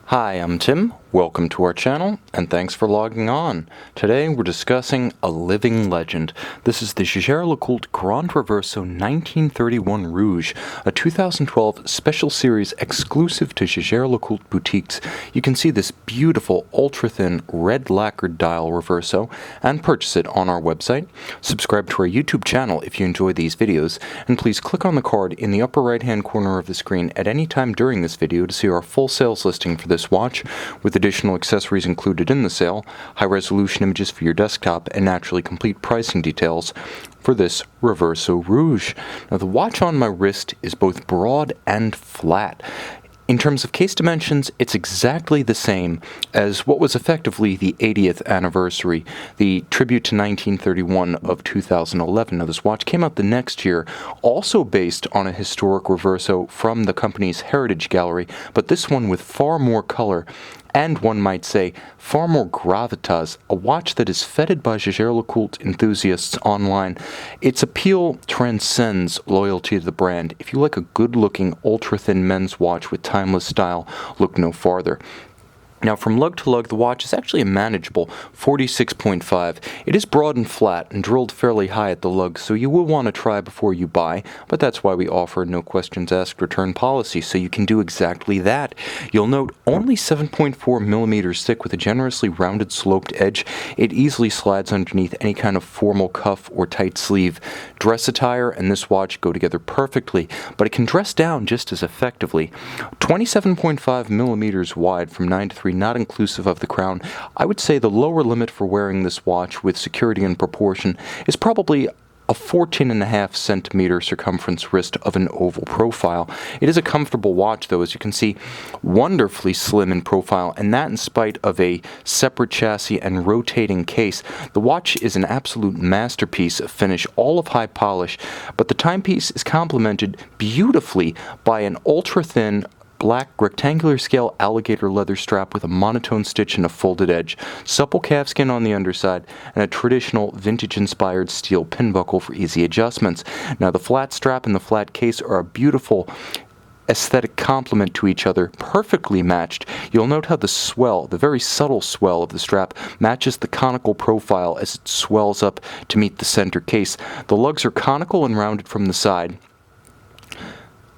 Hi, I'm Tim. Welcome to our channel, and thanks for logging on. Today we're discussing a living legend. This is the Jaeger-LeCoultre Grand Reverso 1931 Rouge, a 2012 special series exclusive to Jaeger-LeCoultre boutiques. You can see this beautiful ultra-thin red lacquered dial Reverso and purchase it on our website. Subscribe to our YouTube channel if you enjoy these videos, and please click on the card in the upper right-hand corner of the screen at any time during this video to see our full sales listing for this watch, with additional accessories included in the sale, high-resolution images for your desktop, and naturally complete pricing details for this Reverso Rouge. Now, the watch on my wrist is both broad and flat. In terms of case dimensions, it's exactly the same as what was effectively the 80th anniversary, the tribute to 1931 of 2011. Now, this watch came out the next year, also based on a historic Reverso from the company's Heritage Gallery, but this one with far more color and, one might say, far more gravitas, a watch that is feted by Jaeger-LeCoultre enthusiasts online. Its appeal transcends loyalty to the brand. If you like a good-looking, ultra-thin men's watch with timeless style, look no farther. Now, from lug to lug, the watch is actually a manageable 46.5. It is broad and flat and drilled fairly high at the lug, so you will want to try before you buy, but that's why we offer no questions asked return policy, so you can do exactly that. You'll note only 7.4 millimeters thick with a generously rounded sloped edge. It easily slides underneath any kind of formal cuff or tight sleeve. Dress attire and this watch go together perfectly, but it can dress down just as effectively. 27.5 millimeters wide from 9 to 3, not inclusive of the crown. I would say the lower limit for wearing this watch with security and proportion is probably a 14.5 centimeter circumference wrist of an oval profile. It is a comfortable watch, though, as you can see, wonderfully slim in profile, and that in spite of a separate chassis and rotating case. The watch is an absolute masterpiece of finish, all of high polish, but the timepiece is complemented beautifully by an ultra-thin black rectangular scale alligator leather strap with a monotone stitch and a folded edge, supple calfskin on the underside, and a traditional vintage-inspired steel pin buckle for easy adjustments. Now, the flat strap and the flat case are a beautiful aesthetic complement to each other, perfectly matched. You'll note how the swell, the very subtle swell of the strap, matches the conical profile as it swells up to meet the center case. The lugs are conical and rounded from the side,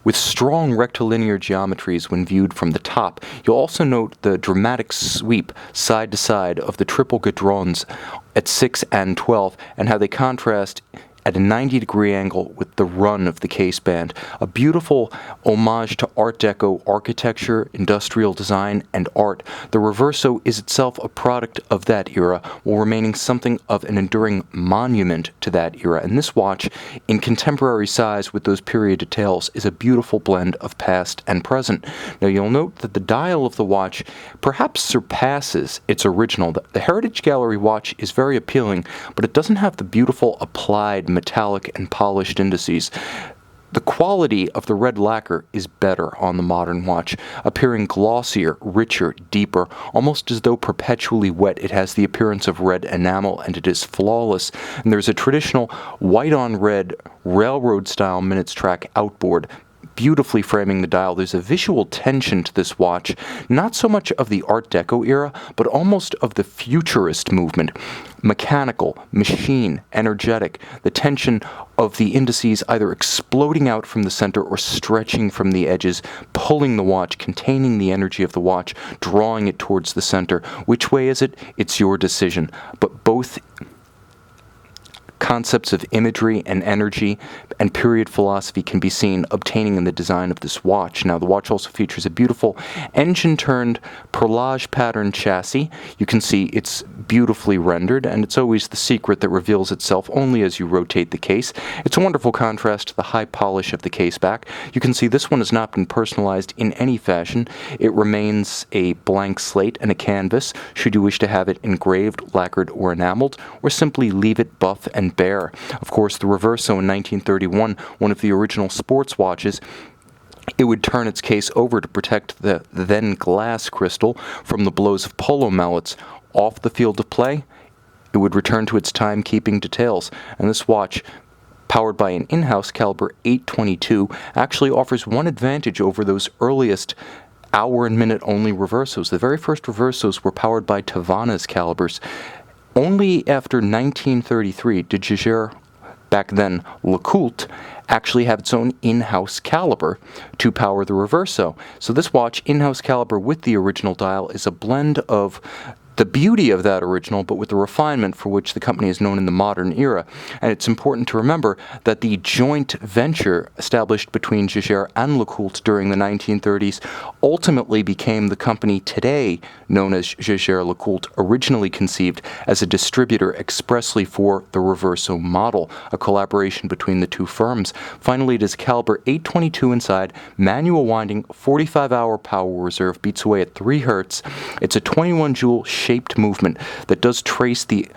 with strong rectilinear geometries when viewed from the top. You'll also note the dramatic sweep side to side of the triple gadrons at 6 and 12, and how they contrast at a 90-degree angle with the run of the case band. A beautiful homage to Art Deco architecture, industrial design, and art. The Reverso is itself a product of that era, while remaining something of an enduring monument to that era. And this watch, in contemporary size with those period details, is a beautiful blend of past and present. Now, you'll note that the dial of the watch perhaps surpasses its original. The Heritage Gallery watch is very appealing, but it doesn't have the beautiful applied metallic and polished indices. The quality of the red lacquer is better on the modern watch, appearing glossier, richer, deeper, almost as though perpetually wet. It has the appearance of red enamel, and it is flawless. And there's a traditional white-on-red railroad-style minutes track outboard, beautifully framing the dial. There's a visual tension to this watch, not so much of the Art Deco era, but almost of the futurist movement. Mechanical, machine, energetic, the tension of the indices either exploding out from the center or stretching from the edges, pulling the watch, containing the energy of the watch, drawing it towards the center. Which way is it? It's your decision. But both concepts of imagery and energy and period philosophy can be seen obtaining in the design of this watch. Now, the watch also features a beautiful engine-turned perlage pattern chassis. You can see it's beautifully rendered, and it's always the secret that reveals itself only as you rotate the case. It's a wonderful contrast to the high polish of the case back. You can see this one has not been personalized in any fashion. It remains a blank slate and a canvas, should you wish to have it engraved, lacquered, or enameled, or simply leave it buff and bare. Of course, the Reverso in 1931, one of the original sports watches, it would turn its case over to protect the then glass crystal from the blows of polo mallets. Off the field of play, it would return to its timekeeping details. And this watch, powered by an in-house caliber 822, actually offers one advantage over those earliest hour and minute only reversos. The very first reversos were powered by Tavannes calibers. Only after 1933 did Jaeger, back then LeCoultre, actually have its own in-house caliber to power the reverso. So this watch, in-house caliber with the original dial, is a blend of the beauty of that original, but with the refinement for which the company is known in the modern era. And it's important to remember that the joint venture established between Jaeger and LeCoultre during the 1930s ultimately became the company today known as Jaeger-LeCoultre, originally conceived as a distributor expressly for the Reverso model, a collaboration between the two firms. Finally, it is a caliber 822 inside, manual winding, 45-hour power reserve, beats away at 3 Hz. It's a 21 joule shaped movement that does trace the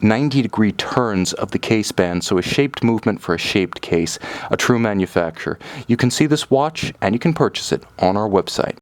90-degree turns of the case band, so a shaped movement for a shaped case, a true manufacturer. You can see this watch and you can purchase it on our website.